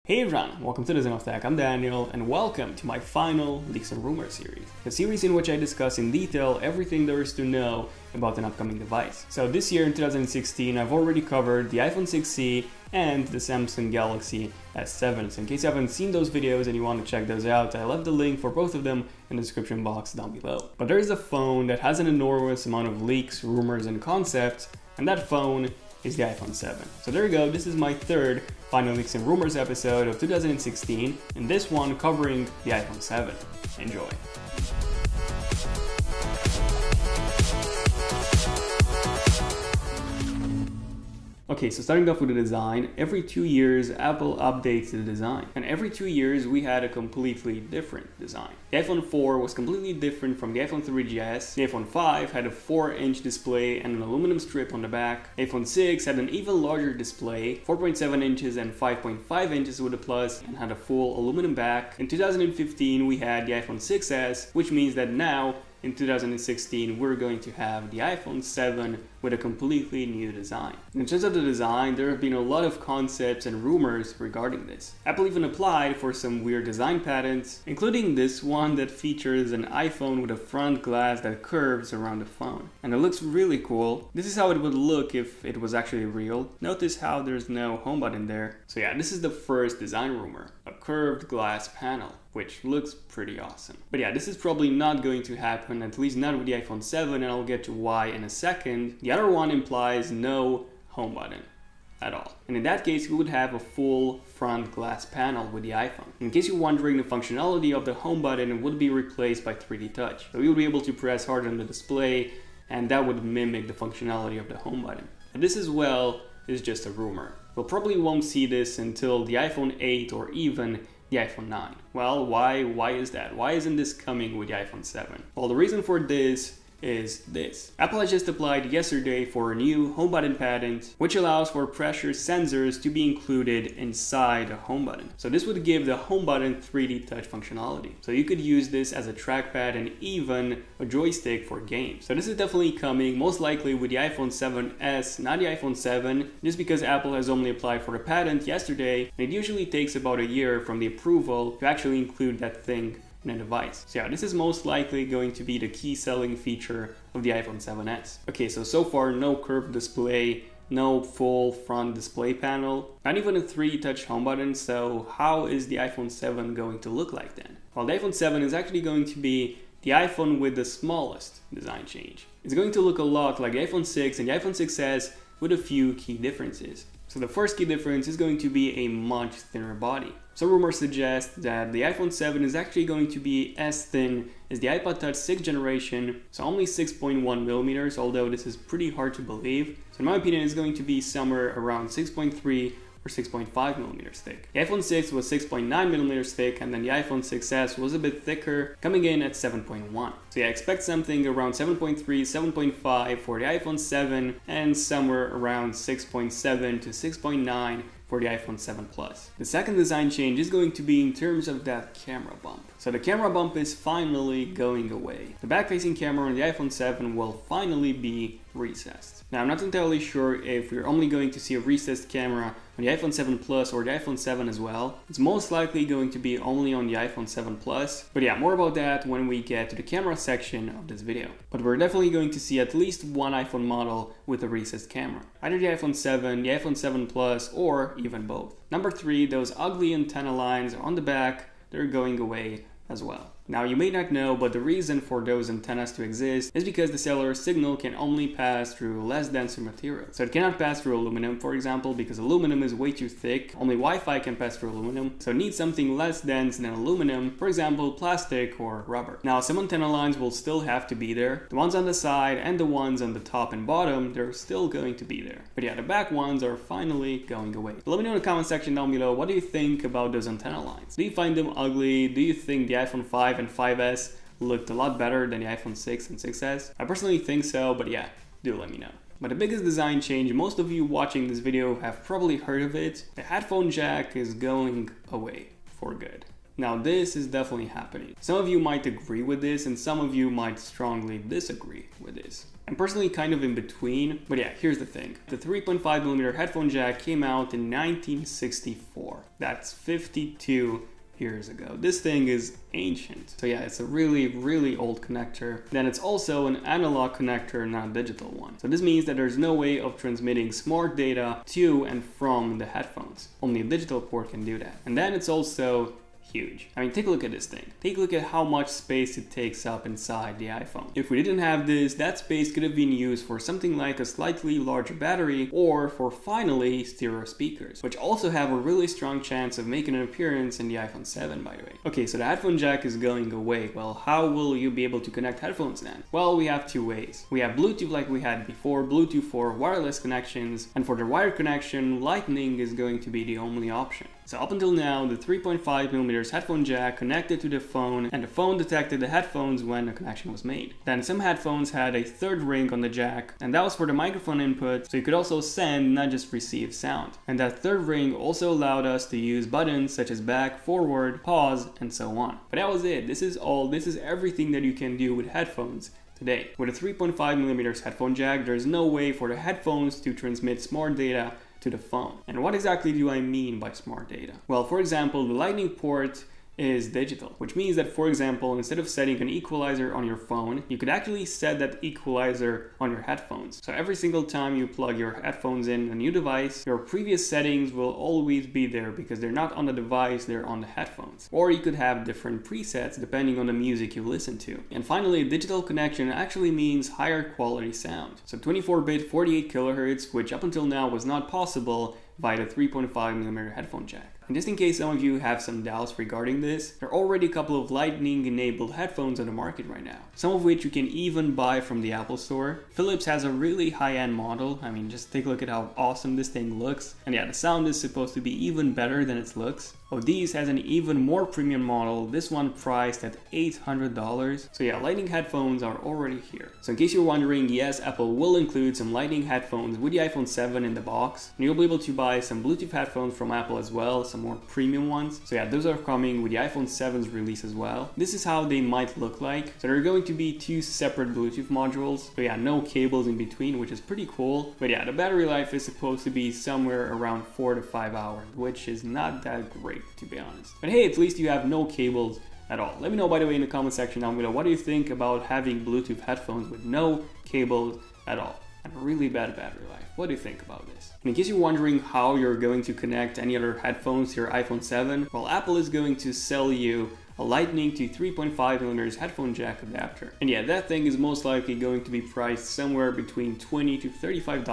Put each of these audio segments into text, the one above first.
Hey everyone, welcome to Design of Tech. I'm Daniel and welcome to my final Leaks and Rumors series. A series in which I discuss in detail everything there is to know about an upcoming device. So this year in 2016 I've already covered the iPhone 6C and the Samsung Galaxy S7. So in case you haven't seen those videos and you want to check those out, I left the link for both of them in the description box down below. But there is a phone that has an enormous amount of leaks, rumors and concepts, and that phone is the iPhone 7. So there you go, this is my third Final Leaks and Rumors episode of 2016, and this one covering the iPhone 7. Enjoy. Okay, so starting off with the design, every 2 years Apple updates the design. And every 2 years we had a completely different design. The iPhone 4 was completely different from the iPhone 3GS. The iPhone 5 had a 4-inch display and an aluminum strip on the back. The iPhone 6 had an even larger display, 4.7 inches and 5.5 inches with a plus, and had a full aluminum back. In 2015 we had the iPhone 6s, which means that now in 2016, we're going to have the iPhone 7 with a completely new design. In terms of the design, there have been a lot of concepts and rumors regarding this. Apple even applied for some weird design patents, including this one that features an iPhone with a front glass that curves around the phone. And it looks really cool. This is how it would look if it was actually real. Notice how there's no home button there. So yeah, this is the first design rumor, a curved glass panel, which looks pretty awesome. But yeah, this is probably not going to happen, at least not with the iPhone 7, and I'll get to why in a second. The other one implies no home button at all. And in that case, we would have a full front glass panel with the iPhone. In case you're wondering, the functionality of the home button would be replaced by 3D touch. So we would be able to press hard on the display, and that would mimic the functionality of the home button. But this as well is just a rumor. We'll probably won't see this until the iPhone 8 or even the iPhone 9. Well, why is that? Why isn't this coming with the iPhone 7? Well, the reason for this is this. Apple has just applied yesterday for a new home button patent, which allows for pressure sensors to be included inside a home button. So this would give the home button 3D touch functionality. So you could use this as a trackpad and even a joystick for games. So this is definitely coming, most likely with the iPhone 7s, not the iPhone 7, just because Apple has only applied for the patent yesterday, and it usually takes about a year from the approval to actually include that thing in a device. So yeah, this is most likely going to be the key selling feature of the iPhone 7s. Okay, so far no curved display, no full front display panel, not even a 3D touch home button, so how is the iPhone 7 going to look like then? Well, the iPhone 7 is actually going to be the iPhone with the smallest design change. It's going to look a lot like the iPhone 6 and the iPhone 6s with a few key differences. So the first key difference is going to be a much thinner body. Some rumors suggest that the iPhone 7 is actually going to be as thin as the iPod Touch 6th generation, so only 6.1 millimeters, although this is pretty hard to believe. So in my opinion, it's going to be somewhere around 6.3 or 6.5 millimeters thick. The iPhone 6 was 6.9 millimeters thick, and then the iPhone 6s was a bit thicker, coming in at 7.1. So yeah, expect something around 7.3, 7.5 for the iPhone 7, and somewhere around 6.7 to 6.9 for the iPhone 7 Plus. The second design change is going to be in terms of that camera bump. So the camera bump is finally going away. The back-facing camera on the iPhone 7 will finally be recessed. Now, I'm not entirely sure if we're only going to see a recessed camera on the iPhone 7 Plus or the iPhone 7 as well. It's most likely going to be only on the iPhone 7 Plus. But yeah, more about that when we get to the camera section of this video. But we're definitely going to see at least one iPhone model with a recessed camera. Either the iPhone 7, the iPhone 7 Plus, or even both. Number 3, those ugly antenna lines on the back, they're going away as well. Now, you may not know, but the reason for those antennas to exist is because the cellular signal can only pass through less denser material. So it cannot pass through aluminum, for example, because aluminum is way too thick. Only Wi-Fi can pass through aluminum, so it needs something less dense than aluminum, for example, plastic or rubber. Now, some antenna lines will still have to be there. The ones on the side and the ones on the top and bottom, they're still going to be there. But yeah, the back ones are finally going away. But let me know in the comment section down below, what do you think about those antenna lines? Do you find them ugly? Do you think the iPhone 5 and 5s looked a lot better than the iPhone 6 and 6s? I personally think so, but yeah, do let me know. But the biggest design change, most of you watching this video have probably heard of it. The headphone jack is going away for good. Now this is definitely happening. Some of you might agree with this and some of you might strongly disagree with this. I'm personally kind of in between, but yeah, here's the thing. The 3.5mm headphone jack came out in 1964. That's 52 years ago. This thing is ancient. So yeah, it's a really old connector. Then it's also an analog connector, not a digital one. So this means that there's no way of transmitting smart data to and from the headphones. Only a digital port can do that. And then it's also huge. I mean, take a look at this thing. Take a look at how much space it takes up inside the iPhone. If we didn't have this, that space could have been used for something like a slightly larger battery or for finally stereo speakers, which also have a really strong chance of making an appearance in the iPhone 7, by the way. Okay, so the headphone jack is going away. Well, how will you be able to connect headphones then? Well, we have two ways. We have Bluetooth like we had before, Bluetooth for wireless connections, and for the wired connection, Lightning is going to be the only option. So up until now, the 3.5mm headphone jack connected to the phone and the phone detected the headphones when a connection was made. Then some headphones had a third ring on the jack and that was for the microphone input, so you could also send, not just receive sound. And that third ring also allowed us to use buttons such as back, forward, pause, and so on. But that was it. This is everything that you can do with headphones today. With a 3.5mm headphone jack, there's no way for the headphones to transmit smart data to the phone. And what exactly do I mean by smart data? Well, for example, the Lightning port is digital, which means that, for example, instead of setting an equalizer on your phone, you could actually set that equalizer on your headphones. So every single time you plug your headphones in a new device, your previous settings will always be there because they're not on the device, they're on the headphones. Or you could have different presets depending on the music you listen to. And finally, a digital connection actually means higher quality sound. So 24-bit 48 kHz, which up until now was not possible via the 3.5mm headphone jack. And just in case some of you have some doubts regarding this, there are already a couple of Lightning enabled headphones on the market right now, some of which you can even buy from the Apple Store. Philips has a really high-end model. I mean, just take a look at how awesome this thing looks. And yeah, the sound is supposed to be even better than its looks. Odees has an even more premium model, this one priced at $800. So yeah, Lightning headphones are already here. So in case you're wondering, yes, Apple will include some Lightning headphones with the iPhone 7 in the box. And you'll be able to buy some Bluetooth headphones from Apple as well, some more premium ones. So yeah, those are coming with the iPhone 7's release as well. This is how they might look like. So there are going to be two separate Bluetooth modules. So yeah, no cables in between, which is pretty cool. But yeah, the battery life is supposed to be somewhere around 4 to 5 hours, which is not that great, to be honest. But hey, at least you have no cables at all. Let me know, by the way, in the comment section down below, what do you think about having Bluetooth headphones with no cables at all and a really bad battery life? What do you think about this? And in case you're wondering how you're going to connect any other headphones to your iPhone 7, well, Apple is going to sell you a Lightning to 3.5mm headphone jack adapter. And yeah, that thing is most likely going to be priced somewhere between $20 to $35.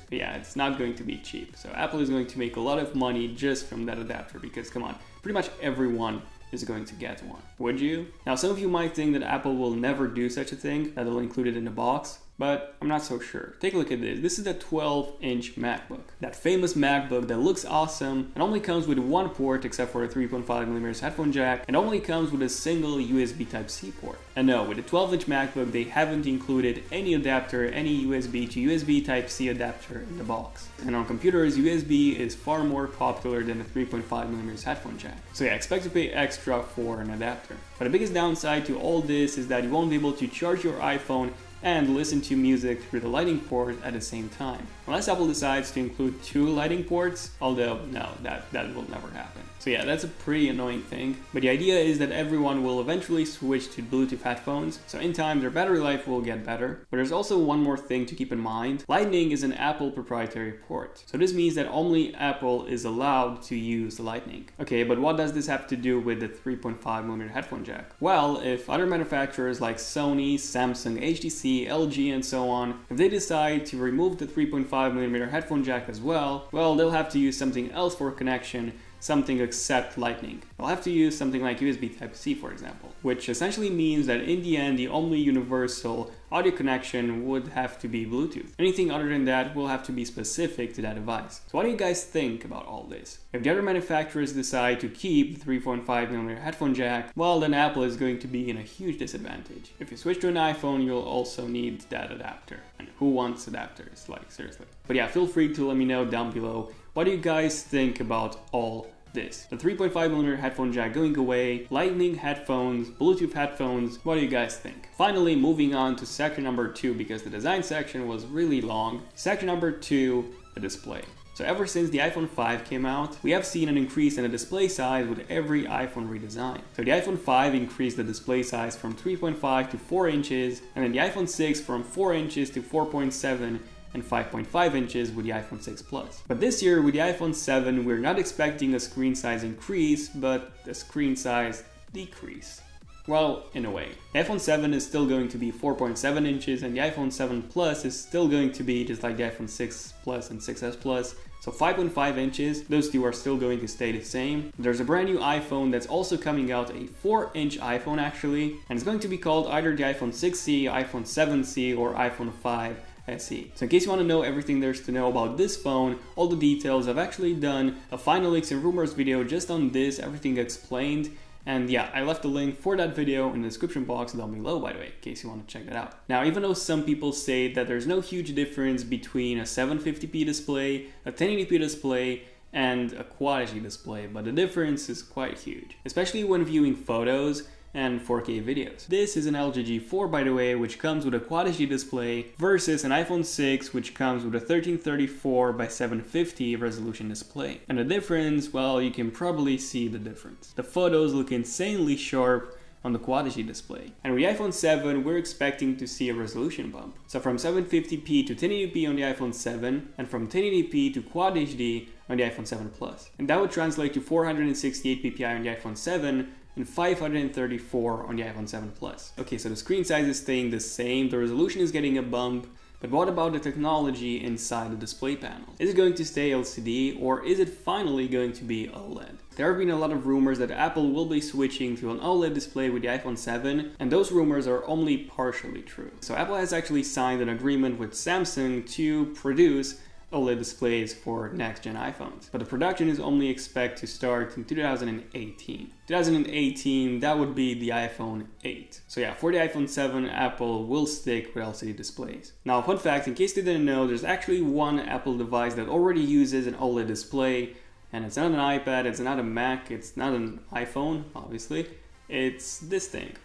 But yeah, it's not going to be cheap. So Apple is going to make a lot of money just from that adapter because, come on, pretty much everyone is going to get one. Would you? Now, some of you might think that Apple will never do such a thing, that they'll include it in the box, but I'm not so sure. Take a look at this. This is the 12-inch MacBook. That famous MacBook that looks awesome and only comes with one port except for a 3.5mm headphone jack and only comes with a single USB Type-C port. And no, with the 12-inch MacBook, they haven't included any adapter, any USB to USB Type-C adapter in the box. And on computers, USB is far more popular than a 3.5mm headphone jack. So yeah, expect to pay extra for an adapter. But the biggest downside to all this is that you won't be able to charge your iPhone and listen to music through the Lightning port at the same time. Unless Apple decides to include two Lightning ports, although no, that will never happen. So yeah, that's a pretty annoying thing. But the idea is that everyone will eventually switch to Bluetooth headphones, so in time their battery life will get better. But there's also one more thing to keep in mind. Lightning is an Apple proprietary port. So this means that only Apple is allowed to use the Lightning. Okay, but what does this have to do with the 3.5mm headphone jack? Well, if other manufacturers like Sony, Samsung, HTC, LG and so on, if they decide to remove the 3.5mm headphone jack as well, they'll have to use something else for connection, something except Lightning. They'll have to use something like USB Type-C, for example, which essentially means that in the end, the only universal audio connection would have to be Bluetooth. Anything other than that will have to be specific to that device. So what do you guys think about all this? If the other manufacturers decide to keep the 3.5mm headphone jack, well, then Apple is going to be in a huge disadvantage. If you switch to an iPhone, you'll also need that adapter. And who wants adapters? Like, seriously. But yeah, feel free to let me know down below, what do you guys think about all this. The 3.5mm headphone jack going away, lightning headphones, Bluetooth headphones. What do you guys think? Finally, moving on to section number 2, because the design section was really long. Section number 2, the display. So ever since the iPhone 5 came out, we have seen an increase in the display size with every iPhone redesign. So the iPhone 5 increased the display size from 3.5 to 4 inches, and then the iPhone 6 from 4 inches to 4.7 and 5.5 inches with the iPhone 6 Plus. But this year with the iPhone 7, we're not expecting a screen size increase, but a screen size decrease. Well, in a way. The iPhone 7 is still going to be 4.7 inches, and the iPhone 7 Plus is still going to be just like the iPhone 6 Plus and 6S Plus. So 5.5 inches, those two are still going to stay the same. There's a brand new iPhone that's also coming out, a 4-inch iPhone actually, and it's going to be called either the iPhone 6C, iPhone 7C, or iPhone 5 SE. So in case you want to know everything there's to know about this phone, all the details, I've actually done a final leaks and rumors video just on this, everything explained. And yeah, I left a link for that video in the description box down below, by the way, in case you want to check that out. Now, even though some people say that there's no huge difference between a 750p display, a 1080p display, and a Quad HD display, but the difference is quite huge, especially when viewing photos and 4K videos. This is an LG G4, by the way, which comes with a Quad HD display versus an iPhone 6, which comes with a 1334 by 750 resolution display. And the difference, well, you can probably see the difference. The photos look insanely sharp on the Quad HD display. And with the iPhone 7, we're expecting to see a resolution bump. So from 750p to 1080p on the iPhone 7, and from 1080p to Quad HD on the iPhone 7 Plus. And that would translate to 468 ppi on the iPhone 7, and 534 on the iPhone 7 Plus. Okay, so the screen size is staying the same, the resolution is getting a bump, but what about the technology inside the display panel? Is it going to stay LCD, or is it finally going to be OLED? There have been a lot of rumors that Apple will be switching to an OLED display with the iPhone 7, and those rumors are only partially true. So Apple has actually signed an agreement with Samsung to produce OLED displays for next-gen iPhones. But the production is only expected to start in 2018. 2018, that would be the iPhone 8. So yeah, for the iPhone 7, Apple will stick with LCD displays. Now, fun fact, in case you didn't know, there's actually one Apple device that already uses an OLED display, and it's not an iPad, it's not a Mac, it's not an iPhone, obviously. It's this thing,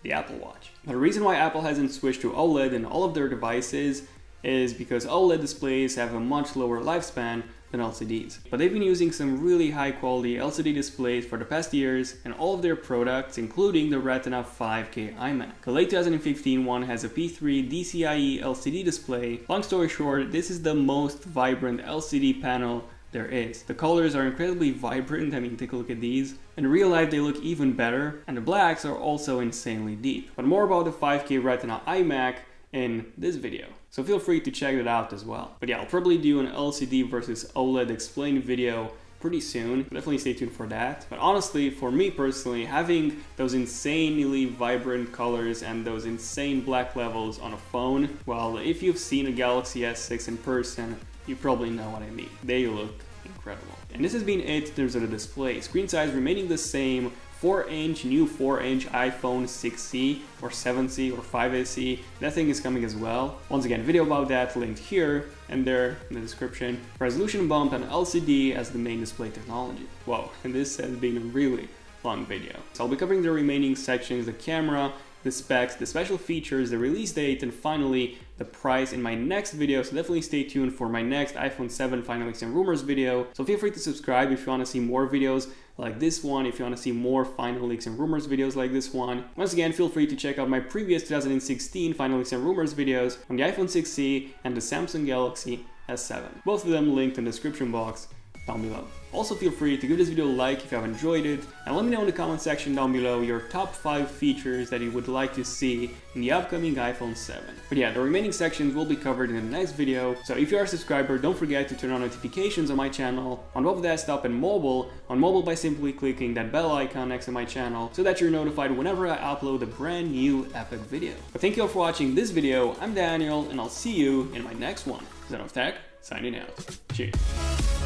the Apple Watch. But the reason why Apple hasn't switched to OLED in all of their devices is because OLED displays have a much lower lifespan than LCDs. But they've been using some really high quality LCD displays for the past years in all of their products, including the Retina 5K iMac. The late 2015 one has a P3 DCIe LCD display. Long story short, this is the most vibrant LCD panel there is. The colors are incredibly vibrant, I mean, take a look at these. In real life they look even better, and the blacks are also insanely deep. But more about the 5K Retina iMac in this video, so feel free to check it out as well. But yeah, I'll probably do an LCD versus OLED explained video pretty soon. Definitely stay tuned for that. But honestly, for me personally, having those insanely vibrant colors and those insane black levels on a phone, well, if you've seen a Galaxy S6 in person, you probably know what I mean. They look incredible. And this has been it in terms of the display. Screen size remaining the same, 4-inch, new 4-inch iPhone 6C or 7C or 5SE. That thing is coming as well. Once again, video about that linked here and there in the description. Resolution bump and LCD as the main display technology. Whoa, and this has been a really long video. So I'll be covering the remaining sections, the camera, the specs, the special features, the release date, and finally the price in my next video. So definitely stay tuned for my next iPhone 7 final leaks and rumors video. So feel free to subscribe if you want to see more videos like this one, if you want to see more final leaks and rumors videos like this one. Once again, feel free to check out my previous 2016 final leaks and rumors videos on the iPhone 6C and the Samsung Galaxy S7. Both of them linked in the description box down below. Also feel free to give this video a like if you have enjoyed it, and let me know in the comment section down below your top 5 features that you would like to see in the upcoming iPhone 7. But yeah, the remaining sections will be covered in the next video, so if you are a subscriber, don't forget to turn on notifications on my channel on both desktop and mobile. On mobile by simply clicking that bell icon next to my channel so that you're notified whenever I upload a brand new epic video. But thank you all for watching this video. I'm Daniel, and I'll see you in my next one. Zen of Tech, signing out. Cheers.